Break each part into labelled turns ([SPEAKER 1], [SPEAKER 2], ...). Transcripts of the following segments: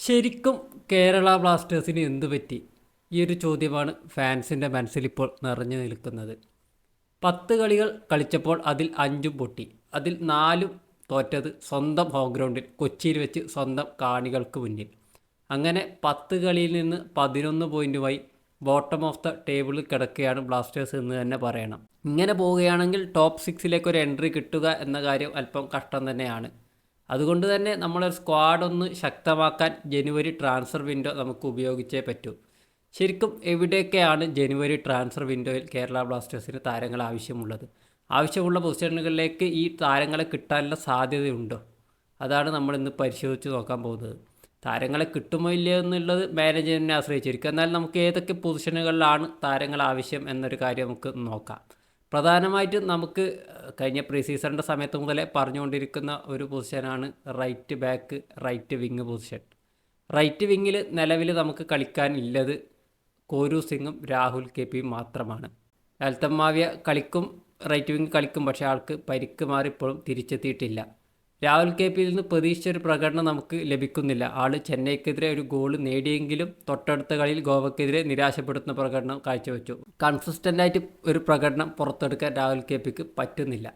[SPEAKER 1] ശരിക്കും കേരള ബ്ലാസ്റ്റേഴ്സിന് എന്തു പറ്റി? ഈ ഒരു ചോദ്യമാണ് ഫാൻസിൻ്റെ മനസ്സിലിപ്പോൾ നിറഞ്ഞു നിൽക്കുന്നത്. 10 കളികൾ കളിച്ചപ്പോൾ അതിൽ 5 പൊട്ടി. അതിൽ 4 തോറ്റത് സ്വന്തം ഹോം ഗ്രൗണ്ടിൽ കൊച്ചിയിൽ വെച്ച് സ്വന്തം കാണികൾക്ക് മുന്നിൽ. അങ്ങനെ 10 കളിയിൽ നിന്ന് 11 പോയിൻറ്റുമായി ബോട്ടം ഓഫ് ദ ടേബിളിൽ കിടക്കുകയാണ് ബ്ലാസ്റ്റേഴ്സ് എന്ന് തന്നെ പറയണം. ഇങ്ങനെ പോവുകയാണെങ്കിൽ ടോപ്പ് 6ലേക്ക് ഒരു എൻട്രി കിട്ടുക എന്ന കാര്യം അല്പം കഷ്ടം തന്നെയാണ്. അതുകൊണ്ട് തന്നെ നമ്മളെ സ്ക്വാഡ് ഒന്ന് ശക്തമാക്കാൻ ജനുവരി ട്രാൻസ്ഫർ വിൻഡോ നമുക്ക് ഉപയോഗിച്ചേ പറ്റൂ. ശരിക്കും എവിടെയൊക്കെയാണ് ജനുവരി ട്രാൻസ്ഫർ വിൻഡോയിൽ കേരള ബ്ലാസ്റ്റേഴ്സിന് താരങ്ങൾ ആവശ്യമുള്ളത്? ആവശ്യമുള്ള പൊസിഷനുകളിലേക്ക് ഈ താരങ്ങളെ കിട്ടാനുള്ള സാധ്യതയുണ്ടോ? അതാണ് നമ്മളിന്ന് പരിശോധിച്ച് നോക്കാൻ പോകുന്നത്. താരങ്ങളെ കിട്ടുമോ ഇല്ലയോ എന്നുള്ളത് മാനേജ്മെൻറ്റിനെ ആശ്രയിച്ചിരിക്കും. എന്നാൽ നമുക്ക് ഏതൊക്കെ പൊസിഷനുകളിലാണ് താരങ്ങൾ ആവശ്യം എന്നൊരു കാര്യം നമുക്ക് നോക്കാം. പ്രധാനമായിട്ടും നമുക്ക് കഴിഞ്ഞ പ്രീ സീസണിൻ്റെ സമയത്ത് മുതലേ പറഞ്ഞുകൊണ്ടിരിക്കുന്ന ഒരു പൊസിഷനാണ് right back, right wing position. Right വിങ്ങിൽ നിലവിൽ നമുക്ക് കളിക്കാനില്ലത് കോരു സിംഗും രാഹുൽ കെ പിയും മാത്രമാണ്. അൽത്തമാവിയ കളിക്കും, റൈറ്റ് വിങ് കളിക്കും, പക്ഷേ ആൾക്ക് പരിക്ക് മാറി ഇപ്പോഴും തിരിച്ചെത്തിയിട്ടില്ല. രാഹുൽ കെ പിയിൽ നിന്ന് പ്രതീക്ഷിച്ചൊരു പ്രകടനം നമുക്ക് ലഭിക്കുന്നില്ല. ആൾ ചെന്നൈക്കെതിരെ ഒരു ഗോൾ നേടിയെങ്കിലും തൊട്ടടുത്ത കളിയിൽ ഗോവയ്ക്കെതിരെ നിരാശപ്പെടുത്തുന്ന പ്രകടനം കാഴ്ചവെച്ചു. കൺസിസ്റ്റൻ്റായിട്ട് ഒരു പ്രകടനം പുറത്തെടുക്കാൻ രാഹുൽ കെ പിക്ക് പറ്റുന്നില്ല.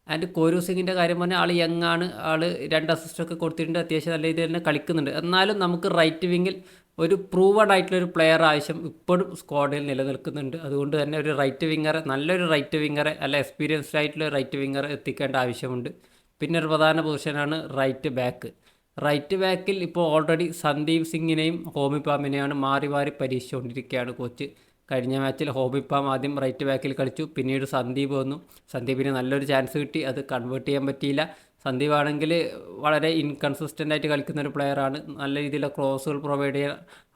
[SPEAKER 1] ആൻഡ് കോരു സിംഗിൻ്റെ കാര്യം പറഞ്ഞാൽ ആൾ യങ്ങാണ്, ആൾ 2 അസിസ്റ്റൊക്കെ കൊടുത്തിട്ടുണ്ട്, അത്യാവശ്യം നല്ല രീതിയിൽ തന്നെ കളിക്കുന്നുണ്ട്. എന്നാലും നമുക്ക് റൈറ്റ് വിങ്ങിൽ ഒരു പ്രൂവഡ് ആയിട്ടുള്ളൊരു പ്ലെയർ ആവശ്യം ഇപ്പോഴും സ്ക്വാഡിൽ നിലനിൽക്കുന്നുണ്ട്. അതുകൊണ്ട് തന്നെ ഒരു റൈറ്റ് വിങ്ങറെ, നല്ലൊരു റൈറ്റ് വിങ്ങറെ, അല്ല എക്സ്പീരിയൻസ്ഡ് ആയിട്ടുള്ള റൈറ്റ് വിങ്ങറെ എത്തിക്കേണ്ട ആവശ്യമുണ്ട്. പിന്നെ ഒരു പ്രധാന പൊസിഷനാണ് റൈറ്റ് ബാക്ക്. റൈറ്റ് ബാക്കിൽ ഇപ്പോൾ ഓൾറെഡി സന്ദീപ് സിംഗിനെയും ഹോമി പാമിനെയാണ് മാറി മാറി പരീക്ഷിച്ചുകൊണ്ടിരിക്കുകയാണ് കോച്ച്. കഴിഞ്ഞ മാച്ചിൽ ഹോമി പാം ആദ്യം റൈറ്റ് ബാക്കിൽ കളിച്ചു, പിന്നീട് സന്ദീപ് വന്നു. സന്ദീപിന് നല്ലൊരു ചാൻസ് കിട്ടി, അത് കൺവേർട്ട് ചെയ്യാൻ പറ്റിയില്ല. സന്ദീപ് ആണെങ്കിൽ വളരെ ഇൻകൺസിസ്റ്റൻ്റ് ആയിട്ട് കളിക്കുന്ന ഒരു പ്ലെയറാണ്. നല്ല രീതിയിലുള്ള ക്രോസുകൾ പ്രൊവൈഡ് ചെയ്യാൻ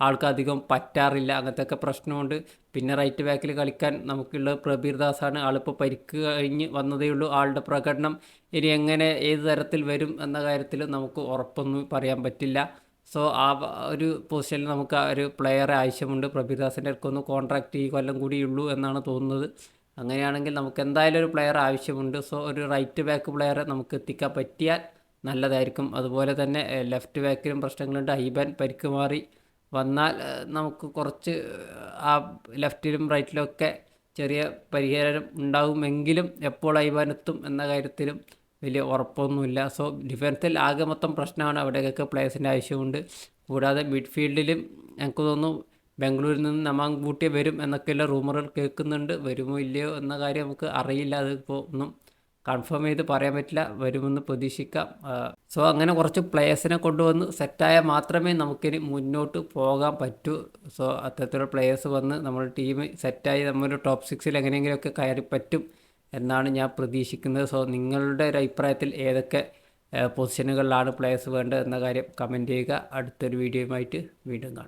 [SPEAKER 1] ആൾക്ക് അധികം പറ്റാറില്ല, അങ്ങനത്തെയൊക്കെ പ്രശ്നമുണ്ട്. പിന്നെ റൈറ്റ് ബാക്കിൽ കളിക്കാൻ നമുക്കുള്ളത് പ്രബീർ ദാസാണ്. ആളിപ്പോൾ പരിക്ക് കഴിഞ്ഞ് വന്നതേ ഉള്ളൂ. ആളുടെ പ്രകടനം ഇനി എങ്ങനെ ഏത് തരത്തിൽ വരും എന്ന കാര്യത്തിൽ നമുക്ക് ഉറപ്പൊന്നും പറയാൻ പറ്റില്ല. സോ ആ ഒരു പൊസിഷനിൽ നമുക്ക് ആ ഒരു പ്ലെയറെ ആവശ്യമുണ്ട്. പ്രബീർ ദാസിൻ്റെ അടുക്കൊന്ന് കോൺട്രാക്റ്റ് ഈ കൊല്ലം കൂടിയുള്ളൂ എന്നാണ് തോന്നുന്നത്. അങ്ങനെയാണെങ്കിൽ നമുക്ക് എന്തായാലും ഒരു പ്ലെയർ ആവശ്യമുണ്ട്. സോ ഒരു റൈറ്റ് ബാക്ക് പ്ലെയറെ നമുക്ക് എത്തിക്കാൻ പറ്റിയാൽ നല്ലതായിരിക്കും. അതുപോലെ തന്നെ ലെഫ്റ്റ് ബാക്കിലും പ്രശ്നങ്ങളുണ്ട്. ഐബൻ പരിക്ക് മാറി വന്നാൽ നമുക്ക് കുറച്ച് ആ ലെഫ്റ്റിലും റൈറ്റിലും ഒക്കെ ചെറിയ പരിഹാരം ഉണ്ടാകുമെങ്കിലും എപ്പോൾ ഐബൻ എത്തും എന്ന കാര്യത്തിലും വലിയ ഉറപ്പൊന്നുമില്ല. സോ ഡിഫൻസിൽ ആകെ മൊത്തം പ്രശ്നമാണ്. അവിടെയൊക്കെ പ്ലേയേഴ്സിൻ്റെ ആവശ്യമുണ്ട്. കൂടാതെ മിഡ്ഫീൽഡിലും എനിക്ക് തോന്നുന്നു ബാംഗ്ലൂരിൽ നിന്ന് നമാങ് ബൂട്ടിയ വരും എന്നൊക്കെയുള്ള റൂമറുകൾ കേൾക്കുന്നുണ്ട്. വരുമോ ഇല്ലയോ എന്ന കാര്യം നമുക്ക് അറിയില്ല. അതിപ്പോൾ ഒന്നും കൺഫേം ചെയ്ത് പറയാൻ പറ്റില്ല. വരുമെന്ന് പ്രതീക്ഷിക്കാം. സോ അങ്ങനെ കുറച്ച് പ്ലേയേഴ്സിനെ കൊണ്ടുവന്ന് സെറ്റായാൽ മാത്രമേ നമുക്കിനി മുന്നോട്ട് പോകാൻ പറ്റൂ. സോ അത്തരത്തിലുള്ള പ്ലേയേഴ്സ് വന്ന് നമ്മുടെ ടീം സെറ്റായി നമ്മളൊരു ടോപ്പ് 6ൽ എങ്ങനെയെങ്കിലുമൊക്കെ കയറി പറ്റും എന്നാണ് ഞാൻ പ്രതീക്ഷിക്കുന്നത്. സോ നിങ്ങളുടെ ഒരു അഭിപ്രായത്തിൽ ഏതൊക്കെ പൊസിഷനുകളിലാണ് പ്ലേയേഴ്സ് വേണ്ടത് എന്ന കാര്യം കമൻറ്റ് ചെയ്യുക. അടുത്തൊരു വീഡിയോയുമായിട്ട് വീണ്ടും കാണാം.